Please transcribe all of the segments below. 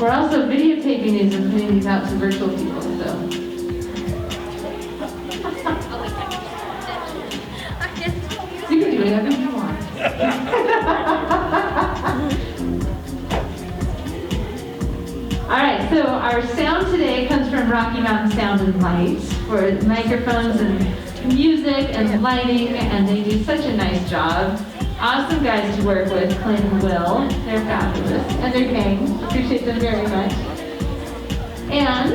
We're also videotaping these and putting these out to virtual people, so. You can do whatever you want. All right, so our sound today comes from Rocky Mountain Sound and Light for microphones and music and lighting, and they do such a nice job. Awesome guys to work with, Clint and Will. They're fabulous. And their gang. Appreciate them very much. And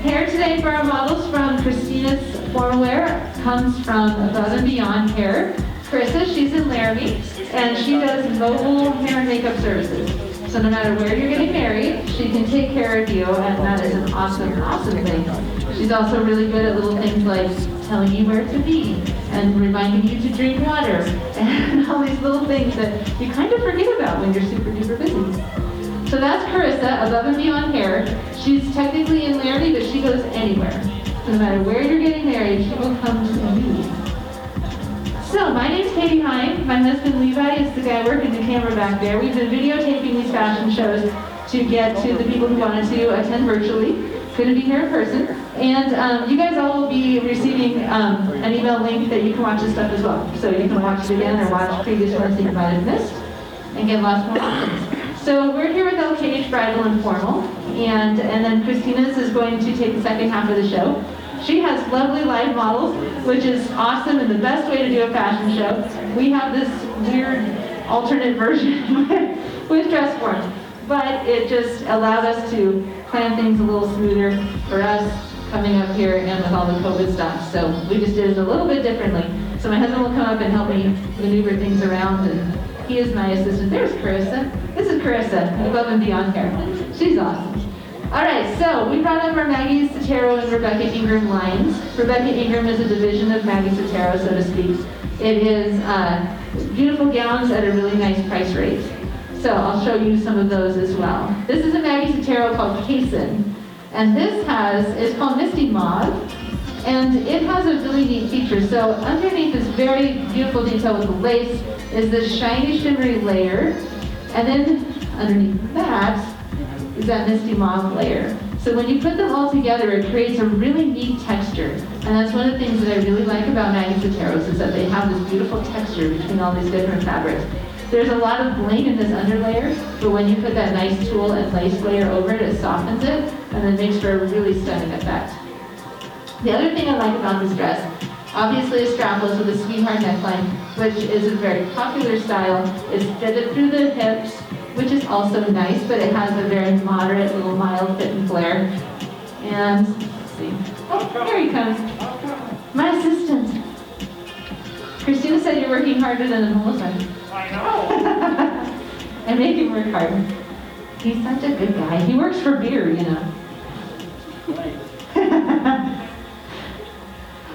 hair today for our models from Christina's Formal Wear comes from Above and Beyond Hair. Carissa, she's in Laramie, and she does mobile hair and makeup services. So no matter where you're getting married, she can take care of you, and that is an awesome, awesome thing. She's also really good at little things like telling you where to be, and reminding you to drink water, and all these little things that you kind of forget about when you're super duper busy. So that's Carissa, Above and Beyond Hair. She's technically in Laramie, but she goes anywhere. So no matter where you're getting married, she will come to you. So my name's Katie Hine. My husband Levi is the guy working the camera back there. We've been videotaping these fashion shows to get to the people who wanted to attend virtually. Going to be here in person. And you guys all will be receiving an email link that you can watch this stuff as well. So you can watch it again or watch previous ones that you might have missed and get lots more options. So we're here with LKH Bridal and Formal, and then Christina's is going to take the second half of the show. She has lovely live models, which is awesome and the best way to do a fashion show. We have this weird alternate version with dress form, but it just allowed us to plan things a little smoother for us coming up here and with all the COVID stuff. So we just did it a little bit differently. So my husband will come up and help me maneuver things around, and he is my assistant. There's Carissa. This is Carissa, Above and Beyond Hair. She's awesome. All right, so we brought up our Maggie Sottero and Rebecca Ingram lines. Rebecca Ingram is a division of Maggie Sottero, so to speak. It is beautiful gowns at a really nice price rate. So I'll show you some of those as well. This is a Maggie Sottero called Cason, and this is called Misty Mauve, and it has a really neat feature. So underneath this very beautiful detail with the lace is this shiny, shimmery layer, and then underneath that is that Misty Mauve layer. So when you put them all together, it creates a really neat texture. And that's one of the things that I really like about Maggie Sottero's is that they have this beautiful texture between all these different fabrics. There's a lot of bling in this underlayer, but when you put that nice tulle and lace layer over it, it softens it, and then makes for a really stunning effect. The other thing I like about this dress, obviously a strapless with a sweetheart neckline, which is a very popular style. It's fitted through the hips, which is also nice, but it has a very moderate, little mild fit and flare. And, let's see, oh, here he comes. My assistant. Christina said you're working harder than a Melissa. I know. I make him work hard. He's such a good guy. He works for beer, you know.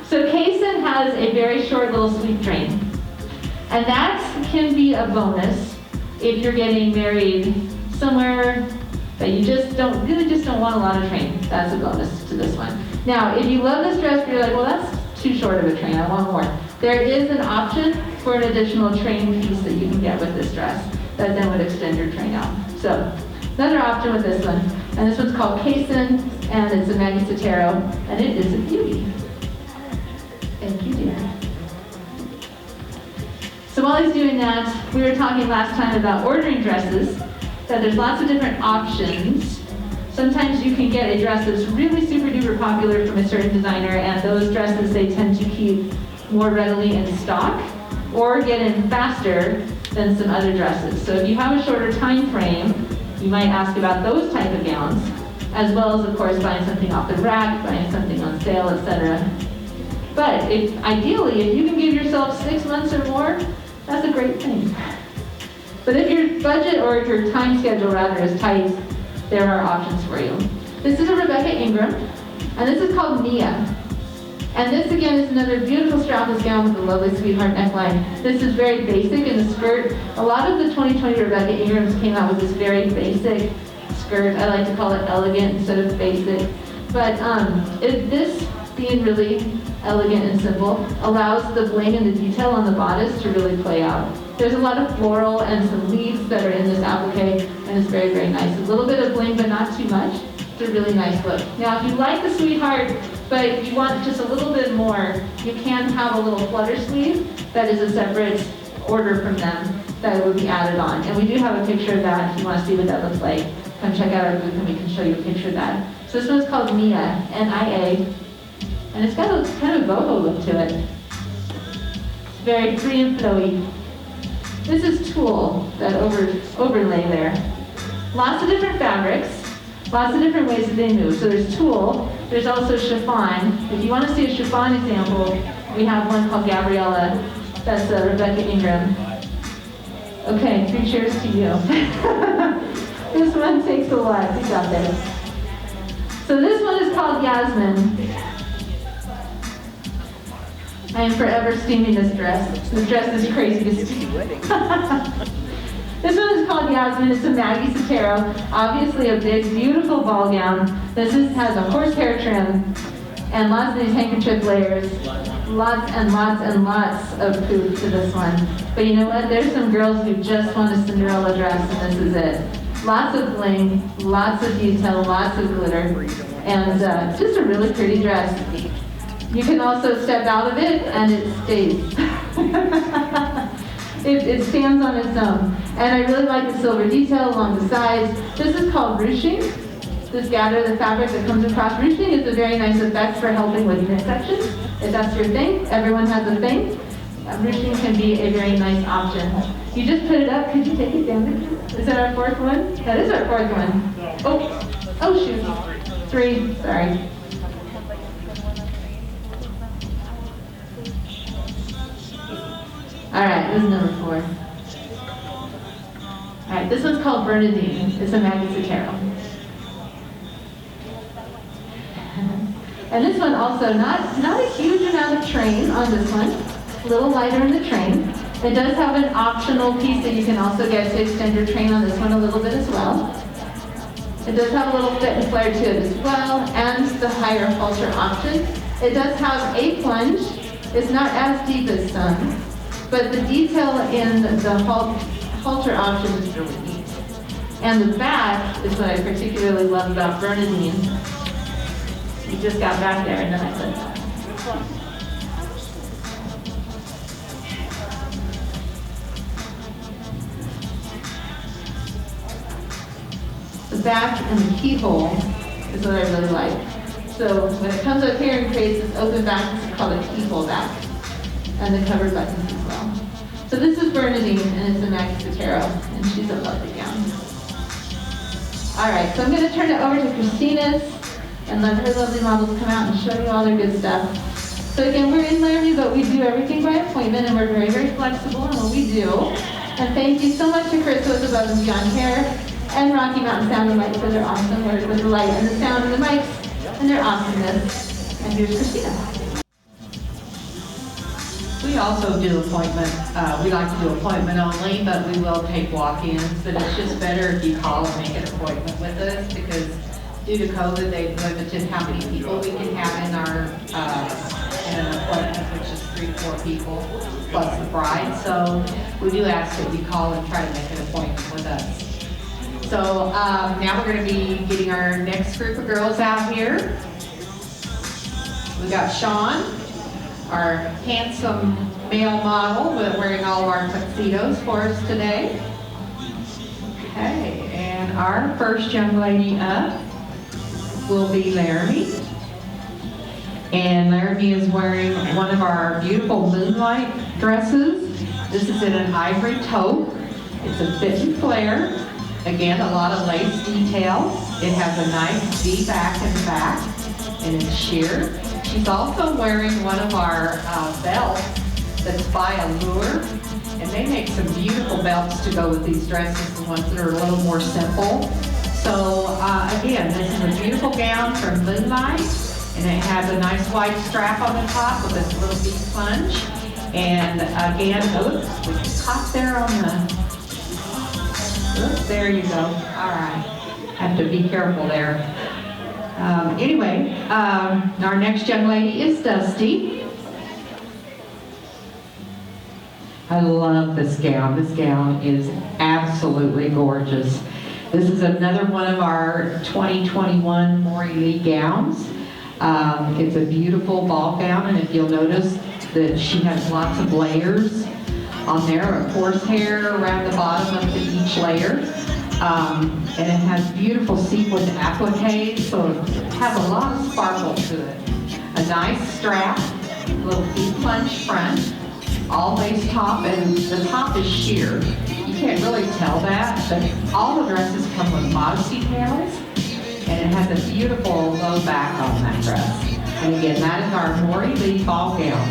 So Cason has a very short little sweep train. And that can be a bonus if you're getting married somewhere that you just don't want a lot of train. That's a bonus to this one. Now, if you love this dress, but you're like, well, that's too short of a train, I want more. There is an option for an additional train piece that you can get with this dress that then would extend your train out. So, another option with this one. And this one's called Cason, and it's a Maggie Sottero, and it is a beauty. Thank you, dear. So while he's doing that, we were talking last time about ordering dresses, that there's lots of different options. Sometimes you can get a dress that's really super duper popular from a certain designer, and those dresses they tend to keep more readily in stock or get in faster than some other dresses. So if you have a shorter time frame, you might ask about those type of gowns, as well as, of course, buying something off the rack, buying something on sale, etc. But ideally, if you can give yourself 6 months or more, that's a great thing. But if your budget or if your time schedule rather is tight, there are options for you. This is a Rebecca Ingram, and this is called Nia. And this again is another beautiful strapless gown with a lovely sweetheart neckline. This is very basic in the skirt. A lot of the 2020 Rebecca Ingrams came out with this very basic skirt. I like to call it elegant instead of basic. But this being really elegant and simple, allows the bling and the detail on the bodice to really play out. There's a lot of floral and some leaves that are in this applique, and it's very, very nice. A little bit of bling, but not too much. It's a really nice look. Now, if you like the sweetheart, but you want just a little bit more, you can have a little flutter sleeve that is a separate order from them that would be added on. And we do have a picture of that if you want to see what that looks like. Come check out our booth and we can show you a picture of that. So this one's called Nia, N-I-A, and it's got a kind of boho look to it. It's very free and flowy. This is tulle, that overlay there. Lots of different fabrics, lots of different ways that they move. So there's tulle, there's also chiffon. If you want to see a chiffon example, we have one called Gabriella. That's Rebecca Ingram. Okay, 3 cheers to you. This one takes a lot. We got this. So this one is called Yasmin. I am forever steaming this dress. This dress is crazy to steam. This one is called Yasmin. It's a Maggie Sottero. Obviously a big, beautiful ball gown. This has a horsehair trim and lots of these handkerchief layers. Lots and lots and lots of poop to this one. But you know what? There's some girls who just want a Cinderella dress, and this is it. Lots of bling, lots of detail, lots of glitter, and just a really pretty dress. You can also step out of it, and it stays. It stands on its own. And I really like the silver detail along the sides. This is called ruching. This gather, the fabric that comes across ruching, is a very nice effect for helping with midsection. If that's your thing, everyone has a thing. Ruching can be a very nice option. You just put it up. Could you take it down? Is that our 4th one? That is our 4th one. Oh shoot. 3, sorry. All right, this is number 4. All right, this one's called Bernadine. It's a Maggie Sottero. And this one also, not a huge amount of train on this one. A little lighter in the train. It does have an optional piece that you can also get to extend your train on this one a little bit as well. It does have a little fit and flare to it as well, and the higher halter option. It does have a plunge. It's not as deep as some, but the detail in the halter option is really neat. And the back is what I particularly love about Bernadine. You just got back there and then I said that. The back and the keyhole is what I really like. So when it comes up here and creates this open back, it's called a keyhole back. And the cover buttons as well. So this is Bernadine, and it's a Maggie Sottero, and she's a lovely gown. All right, so I'm going to turn it over to Christina's and let her lovely models come out and show you all their good stuff. So again, we're in Laramie, but we do everything by appointment, and we're very, very flexible in what we do. And thank you so much to Chris with Above and Beyond Hair and Rocky Mountain Sound and Light for their awesome work with the light and the sound and the mics and their awesomeness. And here's Christina. We also do appointment. We like to do appointment only, but we will take walk-ins. But it's just better if you call and make an appointment with us, because due to COVID, they've limited how many people we can have in our in an appointment, which is 3 to 4 people plus the bride. So we do ask that you call and try to make an appointment with us. So now we're going to be getting our next group of girls out here. We got Sean, our handsome male model, wearing all of our tuxedos for us today. Okay, and our first young lady up will be Laramie. And Laramie is wearing one of our beautiful moonlight dresses. This is in an ivory taupe. It's a fit and flare. Again, a lot of lace details. It has a nice V back in the back, and it's sheer. She's also wearing one of our belts that's by Allure, and they make some beautiful belts to go with these dresses, the ones that are a little more simple. So again, this is a beautiful gown from Moonlight, and it has a nice white strap on the top with this little V plunge. And again, oops, we just caught there on the, oops, there you go. All right, have to be careful there. Anyway, our next young lady is Dusty. I love this gown. This gown is absolutely gorgeous. This is another one of our 2021 MoriLee gowns. It's a beautiful ball gown, and if you'll notice that she has lots of layers on there, of horsehair around the bottom of each layer. And it has beautiful sequin appliques, so it has a lot of sparkle to it. A nice strap, a little deep plunge front, all lace top, and the top is sheer. You can't really tell that, but all the dresses come with modesty tails, and it has a beautiful low back on that dress. And again, that is our MoriLee ball gown.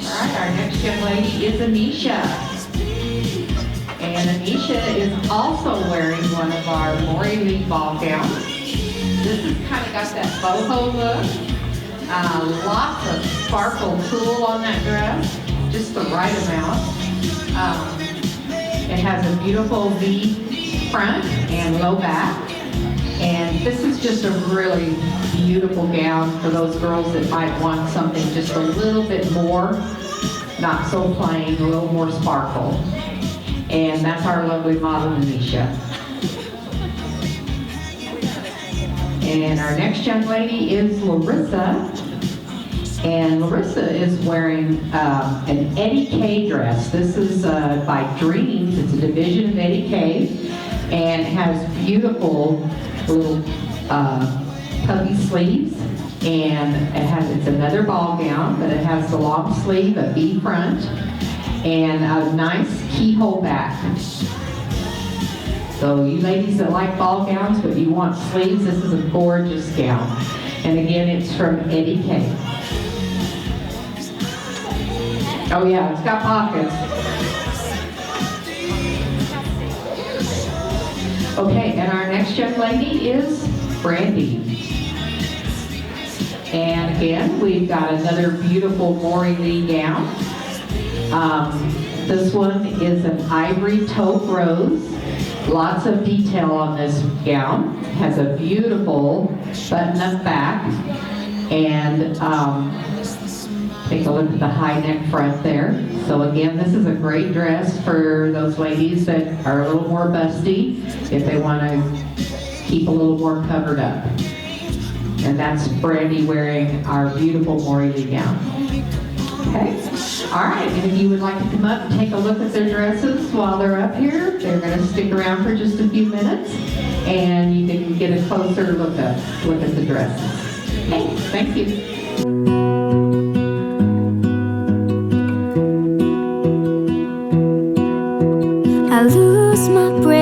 All right, our next young lady is Anisha. And Anisha is also wearing one of our MoriLee ball gowns. This has kind of got that boho look. Lots of sparkle tulle on that dress, just the right amount. It has a beautiful V front and low back. And this is just a really beautiful gown for those girls that might want something just a little bit more, not so plain, a little more sparkle. And that's our lovely model, Anisha. And our next young lady is Larissa. And Larissa is wearing an Eddie K dress. This is by Dreams. It's a division of Eddie K. And it has beautiful little puffy sleeves. And it's another ball gown, but it has the long sleeve, a V front, and a nice keyhole back. So you ladies that like ball gowns but you want sleeves, this is a gorgeous gown. And again, it's from Eddie K. Oh yeah, it's got pockets. Okay, and our next young lady is Brandy. And again, we've got another beautiful MoriLee gown. This one is an ivory taupe rose. Lots of detail on this gown. It has a beautiful button-up back. And take a look at the high neck front there. So again, this is a great dress for those ladies that are a little more busty, if they want to keep a little more covered up. And that's Brandy wearing our beautiful MoriLee gown. Okay? All right, and if you would like to come up and take a look at their dresses while they're up here, they're going to stick around for just a few minutes, and you can get a closer look at the dresses. Okay, thank you. I lose my breath